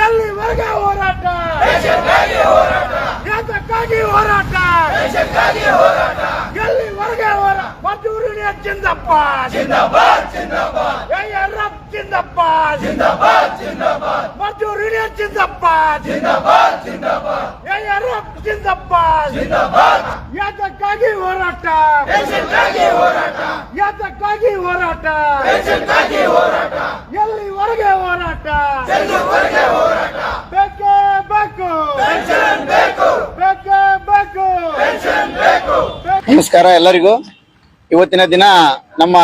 ಎಲ್ಲಿವರೆಗೆ ಹೋರಾಟ ಯಾತಕ್ಕಾಗಿ ಹೋರಾಟ ಎಲ್ಲಿವರೆಗೆ ಹೋರಾಟ ಮದ್ದೂರು ಯೂನಿಯನ್ ಜಿಂದಾಬಾದ್ ಎಆರ್ಎಫ್ ಜಿಂದಾಬಾದ್ ಮದ್ದೂರು ಯೂನಿಯನ್ ಜಿಂದಾಬಾದ್ ಎಆರ್ಎಫ್ ಜಿಂದಾಬಾದ್ ಯಾತಕ್ಕಾಗಿ ಹೋರಾಟ ಯಾತಕ್ಕಾಗಿ ಹೋರಾಟ ಎಲ್ಲಿವರೆಗೆ ಹೋರಾಟ ಬೇಕೇ ಬೇಕು ಬೇಕೇ ಬೇಕು ನಮಸ್ಕಾರ ಎಲ್ಲರಿಗೂ. ಇವತ್ತಿನ ದಿನ ನಮ್ಮ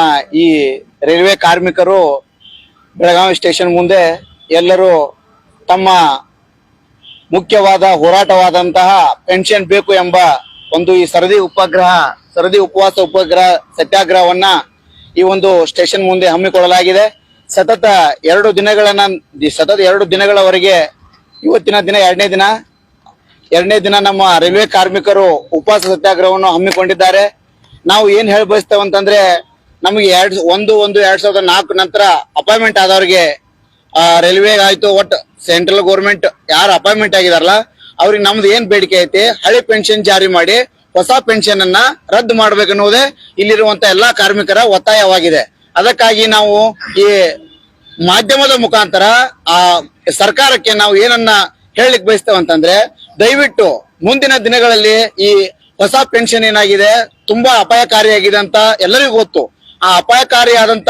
ಈ ರೈಲ್ವೆ ಕಾರ್ಮಿಕರು ಬೆಳಗಾವಿ ಸ್ಟೇಷನ್ ಮುಂದೆ ಎಲ್ಲರೂ ತಮ್ಮ ಮುಖ್ಯವಾದ ಹೋರಾಟವಾದಂತಹ ಪೆನ್ಷನ್ ಬೇಕು ಎಂಬ ಒಂದು ಈ ಸರದಿ ಉಪವಾಸ ಉಪಗ್ರಹ ಸತ್ಯಾಗ್ರಹವನ್ನ ಈ ಒಂದು ಸ್ಟೇಷನ್ ಮುಂದೆ ಹಮ್ಮಿಕೊಳ್ಳಲಾಗಿದೆ. ಸತತ 2 ದಿನಗಳವರೆಗೆ ಇವತ್ತಿನ ದಿನ ಎರಡನೇ ದಿನ ನಮ್ಮ ರೈಲ್ವೆ ಕಾರ್ಮಿಕರು ಉಪವಾಸ ಸತ್ಯಾಗ್ರಹವನ್ನು ಹಮ್ಮಿಕೊಂಡಿದ್ದಾರೆ. ನಾವು ಏನ್ ಹೇಳಿ ಬಯಸ್ತೇವೆ ಅಂತಂದ್ರೆ, ನಮಗೆ 2004 ನಂತರ ಅಪಾಯಿಂಟ್ಮೆಂಟ್ ಆದವ್ರಿಗೆ ರೈಲ್ವೆ ಆಯ್ತು, ಒಟ್ಟು ಸೆಂಟ್ರಲ್ ಗೌರ್ಮೆಂಟ್ ಯಾರು ಅಪಾಯಿಂಟ್ಮೆಂಟ್ ಆಗಿದಾರಲ್ಲ ಅವ್ರಿಗೆ ನಮ್ದು ಏನ್ ಬೇಡಿಕೆ ಐತಿ, ಹಳೆ ಪೆನ್ಷನ್ ಜಾರಿ ಮಾಡಿ ಹೊಸ ಪೆನ್ಷನ್ ಅನ್ನ ರದ್ದು ಮಾಡ್ಬೇಕನ್ನುವುದೇ ಇಲ್ಲಿರುವಂತ ಎಲ್ಲಾ ಕಾರ್ಮಿಕರ ಒತ್ತಾಯವಾಗಿದೆ. ಅದಕ್ಕಾಗಿ ನಾವು ಈ ಮಾಧ್ಯಮದ ಮುಖಾಂತರ ಆ ಸರ್ಕಾರಕ್ಕೆ ನಾವು ಏನನ್ನ ಹೇಳಲಿಕ್ಕೆ ಬಯಸ್ತೇವೆ ಅಂತಂದ್ರೆ, ದಯವಿಟ್ಟು ಮುಂದಿನ ದಿನಗಳಲ್ಲಿ ಈ ಹೊಸ ಪೆನ್ಷನ್ ಏನಾಗಿದೆ ತುಂಬಾ ಅಪಾಯಕಾರಿಯಾಗಿದೆ ಅಂತ ಎಲ್ಲರಿಗೂ ಗೊತ್ತು. ಆ ಅಪಾಯಕಾರಿಯಾದಂತ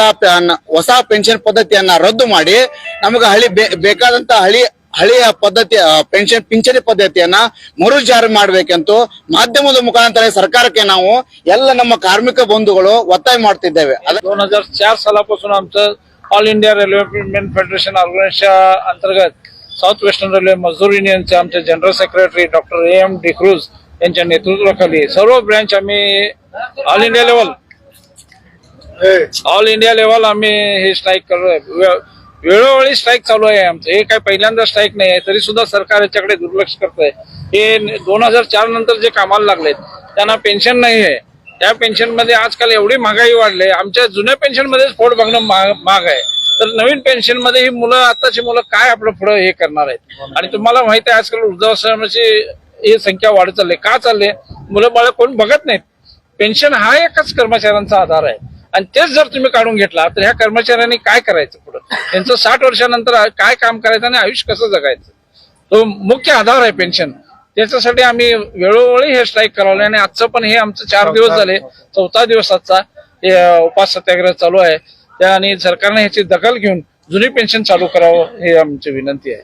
ಹೊಸ ಪೆನ್ಷನ್ ಪದ್ಧತಿಯನ್ನ ರದ್ದು ಮಾಡಿ ನಮಗೆ ಬೇಕಾದಂತ ಹಳೆಯ ಪದ್ಧತಿ ಪಿಂಚಣಿ ಪದ್ಧತಿಯನ್ನ ಮರು ಜಾರಿ ಮಾಡ್ಬೇಕಂತೂ ಮಾಧ್ಯಮದ ಮುಖಾಂತರ ಸರ್ಕಾರಕ್ಕೆ ನಾವು ಎಲ್ಲ ನಮ್ಮ ಕಾರ್ಮಿಕ ಬಂಧುಗಳು ಒತ್ತಾಯ ಮಾಡ್ತಿದ್ದೇವೆ. 2004 सालापासून आमचं all India railway federation organisation अंतर्गत साऊथ वेस्टर्न रेल्वे मजदूर युनियनचे आमचे general secretary doctor AM D'Cruz यांच्या नेतृत्वाखाली सर्व ब्रँच आम्ही ऑल इंडिया लेवल आम्ही हे स्ट्राईक करतोय. वेळोवेळी स्ट्राईक चालू आहे आमचं. हे काय पहिल्यांदा स्ट्राईक नाही आहे, तरी सुद्धा सरकार याच्याकडे दुर्लक्ष करतंय. हे 2004 नंतर जे कामाला लागलेत त्यांना पेन्शन नाही आहे. त्या पेन्शन मध्ये आजकाल एवढी महागाई वाढली. आमच्या जुन्या पेन्शन मध्येच पोट बघणं महाग आहे, तर नवीन पेन्शन मध्ये ही मुलं, आताची मुलं काय आपलं पुढे हे करणार आहेत. आणि तुम्हाला माहिती आहे आजकाल वृद्धाश्रमाची ही संख्या वाढत चालली. का चालली? मुलं बाळ कोण बघत नाहीत. पेन्शन हा एकच कर्मचाऱ्यांचा आधार आहे, आणि तेच जर तुम्ही काढून घेतला तर ह्या कर्मचाऱ्यांनी काय करायचं पुढे, त्यांचं 60 वर्षानंतर काय काम करायचं आणि आयुष्य कसं जगायचं, तो मुख्य आधार आहे पेन्शन. त्याच्यासाठी आम्ही वेळोवेळी हे स्ट्राईक करावले, आणि आजचं पण हे आमचं 4 दिवस झाले, 4था दिवसाचा हे उपास सत्याग्रह चालू आहे. त्या आणि सरकारने ह्याची दखल घेऊन जुनी पेन्शन चालू करावं ही आमची विनंती आहे.